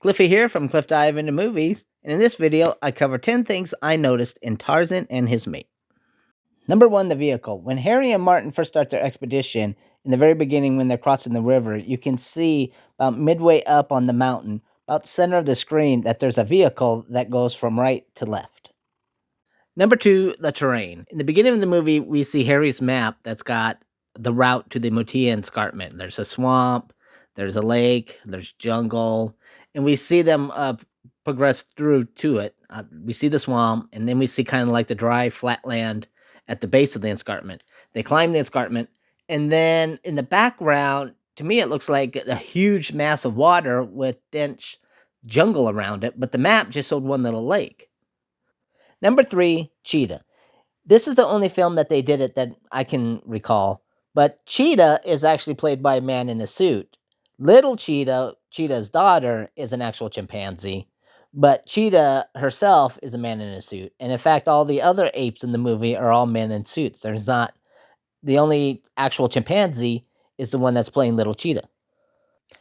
Cliffy here from Cliff Dive Into Movies, and in this video, I cover 10 things I noticed in Tarzan and His Mate. Number 1, the vehicle. When Harry and Martin first start their expedition, in the very beginning when they're crossing the river, you can see about midway up on the mountain, about the center of the screen, that there's a vehicle that goes from right to left. Number 2, the terrain. In the beginning of the movie, we see Harry's map that's got the route to the Motia escarpment. There's a swamp, there's a lake, there's jungle, and we see them progress through to it. We see the swamp, and then we see kind of like the dry, flat land at the base of the escarpment. They climb the escarpment, and then in the background, to me, it looks like a huge mass of water with dense jungle around it, but the map just showed one little lake. Number 3, Cheetah. This is the only film that they did it that I can recall, but Cheetah is actually played by a man in a suit. Little Cheetah, Cheetah's daughter, is an actual chimpanzee, but Cheetah herself is a man in a suit. And in fact, all the other apes in the movie are all men in suits. There's not, the only actual chimpanzee is the one that's playing Little Cheetah.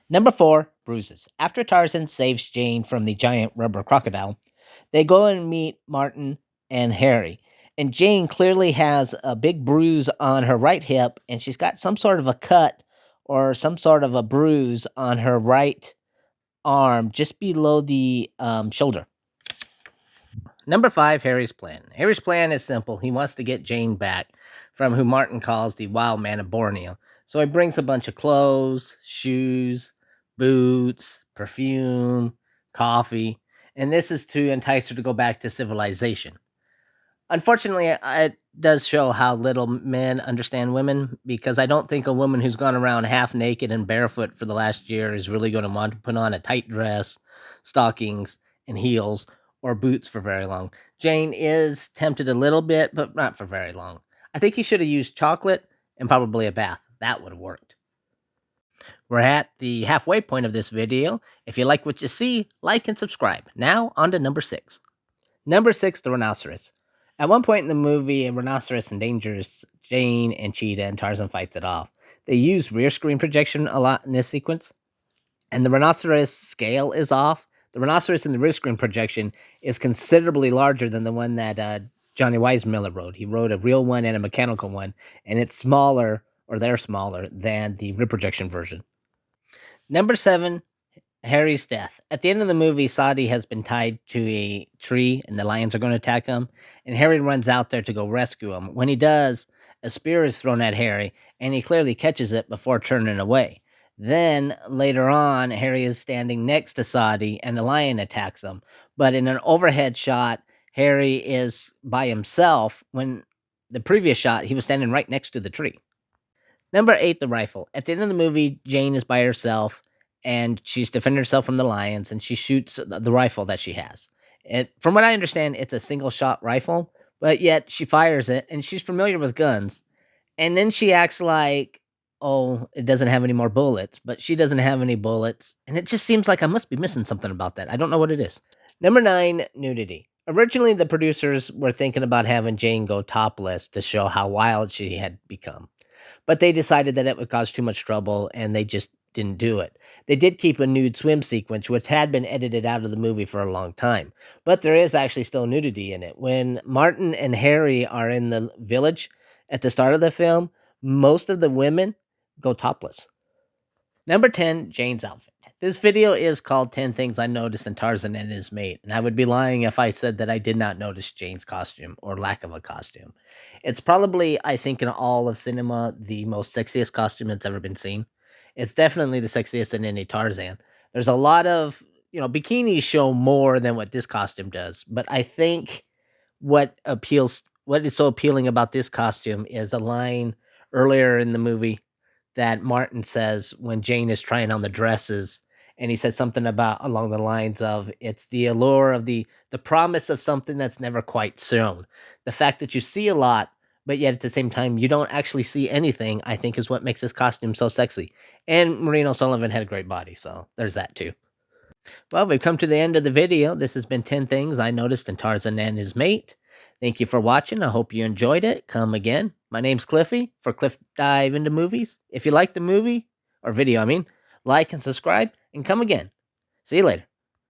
Number 4, Bruises. After Tarzan saves Jane from the giant rubber crocodile, they go and meet Martin and Harry. And Jane clearly has a big bruise on her right hip, and she's got some sort of a cut or some sort of a bruise on her right arm just below the shoulder. Number 5, Harry's plan. Harry's plan is simple. He wants to get Jane back from who Martin calls the wild man of Borneo. So he brings a bunch of clothes, shoes, boots, perfume, coffee, and this is to entice her to go back to civilization. Unfortunately, it does show how little men understand women, because I don't think a woman who's gone around half naked and barefoot for the last year is really going to want to put on a tight dress, stockings, and heels, or boots for very long. Jane is tempted a little bit, but not for very long. I think he should have used chocolate and probably a bath. That would have worked. We're at the halfway point of this video. If you like what you see, like and subscribe. Now, on to number 6. Number 6, the rhinoceros. At one point in the movie, a rhinoceros endangers Jane and Cheetah, and Tarzan fights it off. They use rear screen projection a lot in this sequence, and the rhinoceros scale is off. The rhinoceros in the rear screen projection is considerably larger than the one that Johnny Weismuller rode. He rode a real one and a mechanical one, and it's smaller, or they're smaller, than the rear projection version. Number 7, Harry's death. At the end of the movie, Sadie has been tied to a tree, and the lions are going to attack him, and Harry runs out there to go rescue him. When he does, a spear is thrown at Harry, and he clearly catches it before turning away. Then, later on, Harry is standing next to Sadie, and the lion attacks him. But in an overhead shot, Harry is by himself, when the previous shot, he was standing right next to the tree. Number 8, the rifle. At the end of the movie, Jane is by herself, and she's defending herself from the lions, and she shoots the rifle that she has. And from what I understand, it's a single-shot rifle, but yet she fires it, and she's familiar with guns. And then she acts like, oh, it doesn't have any more bullets, but she doesn't have any bullets, and it just seems like I must be missing something about that. I don't know what it is. Number 9, nudity. Originally, the producers were thinking about having Jane go topless to show how wild she had become, but they decided that it would cause too much trouble, and they just didn't do it. They did keep a nude swim sequence, which had been edited out of the movie for a long time, but there is actually still nudity in it. When Martin and Harry are in the village at the start of the film, most of the women go topless. Number 10, Jane's outfit. This video is called 10 Things I Noticed in Tarzan and His Mate, and I would be lying if I said that I did not notice Jane's costume or lack of a costume. It's probably, I think, in all of cinema, the most sexiest costume that's ever been seen. It's definitely the sexiest in any Tarzan. There's a lot of, bikinis show more than what this costume does, but I think what is so appealing about this costume is a line earlier in the movie that Martin says when Jane is trying on the dresses, and he said something about along the lines of, it's the allure of the promise of something that's never quite shown. The fact that you see a lot, but yet at the same time you don't actually see anything, I think is what makes this costume so sexy. And Maureen O'Sullivan had a great body, so there's that too. Well, we've come to the end of the video. This has been 10 Things I Noticed in Tarzan and His Mate. Thank you for watching. I hope you enjoyed it. Come again. My name's Cliffy for Cliff Dive Into Movies. If you like the movie, or video, like and subscribe, and come again. See you later.